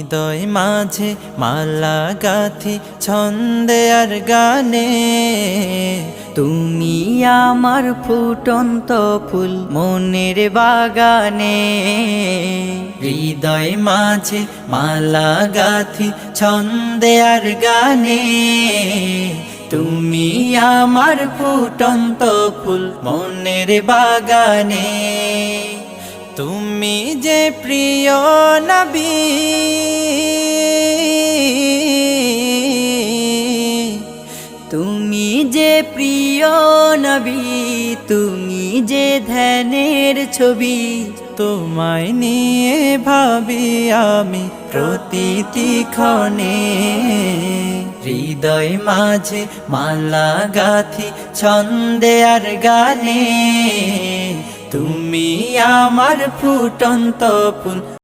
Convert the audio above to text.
হৃদয় মাঝে মালা গাথি ছন্দে আর গানে, তুমি আমার ফুটন্ত ফুল মনের বাগানে। হৃদয় মাঝে মালা গাথি ছন্দে আর গানে, তুমি আমার ফুটন্ত ফুল মনের বাগানে। তুমি যে প্রিয় নবী, তুমি যে প্রিয় নবী, তুমি যে ধ্যানের ছবি। তোমায় নিয়ে ভাবি আমি প্রতিটি ক্ষণে। হৃদয় মাঝে মালা গাথি ছন্দে আর গানে, তুমি আমার ফুটন্ত ফুল